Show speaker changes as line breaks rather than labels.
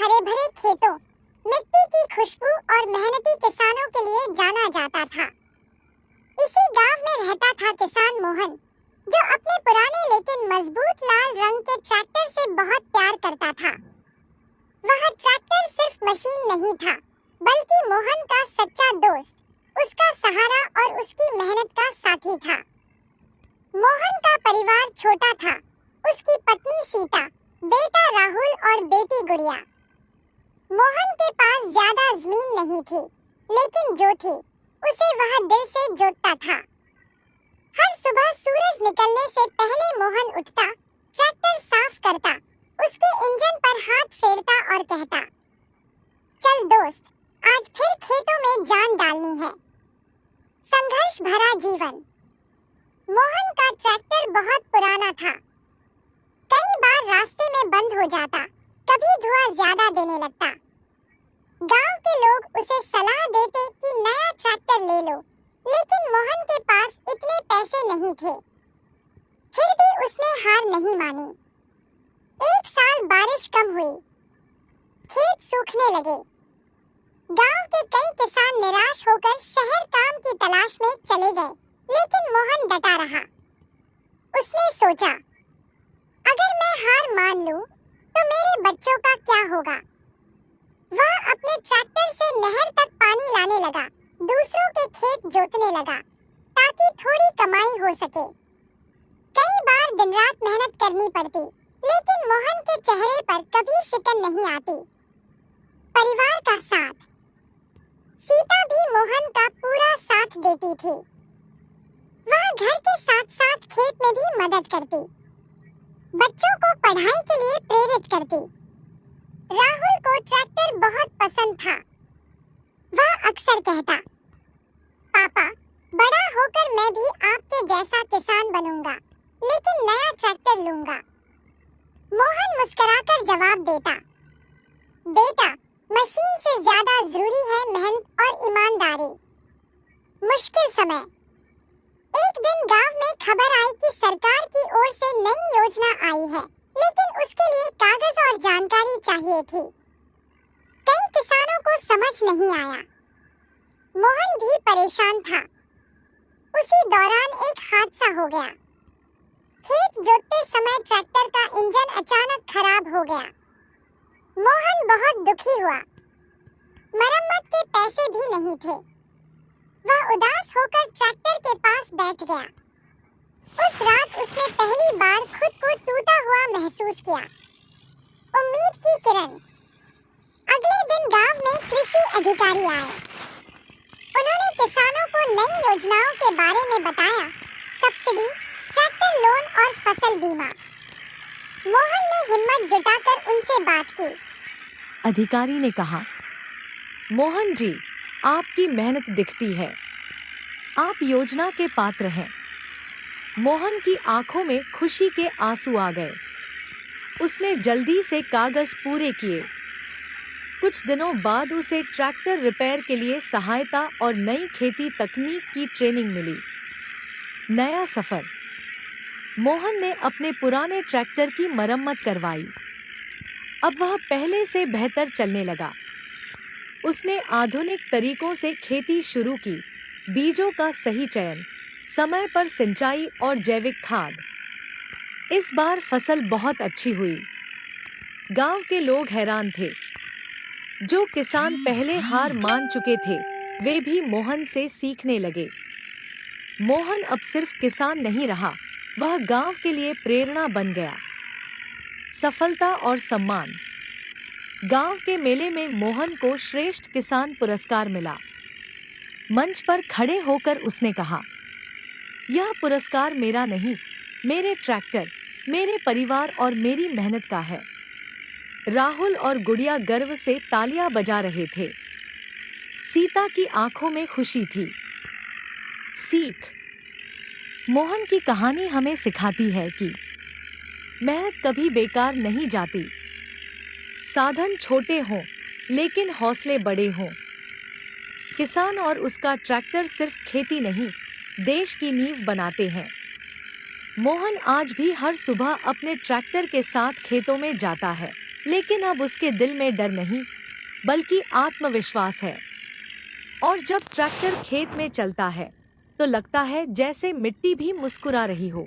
हरे भरे खेतों, मिट्टी की खुशबू और मेहनती किसानों के लिए जाना जाता था। इसी गांव में रहता था किसान मोहन, जो अपने पुराने लेकिन मजबूत लाल रंग के ट्रैक्टर से बहुत प्यार करता था। वह ट्रैक्टर सिर्फ मशीन नहीं था, बल्कि मोहन का सच्चा दोस्त, उसका सहारा और उसकी मेहनत का साथी था। मोहन का परिवार छोटा था, उसकी पत्नी सीता, बेटा राहुल और बेटी गुड़िया। मोहन के पास ज्यादा जमीन नहीं थी, लेकिन जो थी उसे वह दिल से जोतता था। हर सुबह सूरज निकलने से पहले मोहन उठता, ट्रैक्टर साफ करता, उसके इंजन पर हाथ फेरता और कहता, चल दोस्त, आज फिर खेतों में जान डालनी है। संघर्ष भरा जीवन। मोहन का ट्रैक्टर बहुत पुराना था, कई बार रास्ते में बंद हो जाता, कभी धुआं ज्यादा देने लगता। गांव के लोग उसे सलाह देते कि नया ट्रैक्टर ले लो, लेकिन मोहन के पास इतने पैसे नहीं थे। फिर भी उसने हार नहीं मानी। एक साल बारिश कम हुई, खेत सूखने लगे। गांव के कई किसान निराश होकर शहर काम की तलाश में चले गए, लेकिन मोहन डटा रहा। उसने सोचा, अगर मैं हार मान लूं, तो मेरे बच्चों का क्या होगा? वह अपने ट्रैक्टर से नहर तक पानी लाने लगा, दूसरों के खेत जोतने लगा, ताकि थोड़ी कमाई हो सके। कई बार दिन रात मेहनत करनी पड़ती, लेकिन मोहन के चेहरे पर कभी शिकन नहीं आती। परिवार का साथ। सीता भी मोहन का पूरा साथ देती थी। वह घर के साथ साथ खेत में भी मदद करती, बच्चों को पढ़ाई के लिए प्रेरित करती। राहुल को ट्रैक्टर बहुत पसंद था। वह अक्सर कहता, पापा, बड़ा होकर मैं भी आपके जैसा किसान बनूंगा, लेकिन नया ट्रैक्टर लूंगा। मोहन मुस्कुराकर जवाब देता, बेटा, मशीन से ज्यादा जरूरी है मेहनत और ईमानदारी। मुश्किल समय। एक दिन गांव में खबर आई कि सरकार की ओर से नई योजना आई है, लेकिन उसके लिए कागज और जानकारी चाहिए थी। कई किसानों को समझ नहीं आया। मोहन भी परेशान था। उसी दौरान एक हादसा हो गया। खेत जोतते समय ट्रैक्टर का इंजन अचानक खराब हो गया। मोहन बहुत दुखी हुआ। मरम्मत के पैसे भी नहीं थे। वह उदास होकर ट्रैक्टर के पास बैठ गया। उस रात उसने पहली बार खुद को टूटा हुआ महसूस किया। उम्मीद की किरण। अगले दिन गांव में कृषि अधिकारी आए। उन्होंने किसानों को नई योजनाओं के बारे में बताया, सब्सिडी, ट्रैक्टर लोन और फसल बीमा। मोहन ने हिम्मत जुटाकर उनसे बात की।
अधिकारी ने कहा, मोहन जी, आपकी मेहनत दिखती है, आप योजना के पात्र हैं। मोहन की आंखों में खुशी के आंसू आ गए। उसने जल्दी से कागज पूरे किए। कुछ दिनों बाद उसे ट्रैक्टर रिपेयर के लिए सहायता और नई खेती तकनीक की ट्रेनिंग मिली। नया सफर। मोहन ने अपने पुराने ट्रैक्टर की मरम्मत करवाई। अब वह पहले से बेहतर चलने लगा। उसने आधुनिक तरीकों से खेती शुरू की, बीजों का सही चयन, समय पर सिंचाई और जैविक खाद। इस बार फसल बहुत अच्छी हुई। गांव के लोग हैरान थे। जो किसान पहले हार मान चुके थे, वे भी मोहन से सीखने लगे। मोहन अब सिर्फ किसान नहीं रहा, वह गांव के लिए प्रेरणा बन गया। सफलता और सम्मान। गांव के मेले में मोहन को श्रेष्ठ किसान पुरस्कार मिला। मंच पर खड़े होकर उसने कहा, यह पुरस्कार मेरा नहीं, मेरे ट्रैक्टर, मेरे परिवार और मेरी मेहनत का है। राहुल और गुड़िया गर्व से तालियां बजा रहे थे। सीता की आंखों में खुशी थी। सीख। मोहन की कहानी हमें सिखाती है कि मेहनत कभी बेकार नहीं जाती। साधन छोटे हों, लेकिन हौसले बड़े हों। किसान और उसका ट्रैक्टर सिर्फ खेती नहीं, देश की नींव बनाते हैं। मोहन आज भी हर सुबह अपने ट्रैक्टर के साथ खेतों में जाता है। लेकिन अब उसके दिल में डर नहीं बल्कि आत्मविश्वास है। और जब ट्रैक्टर खेत में चलता है तो लगता है जैसे मिट्टी भी मुस्कुरा रही हो।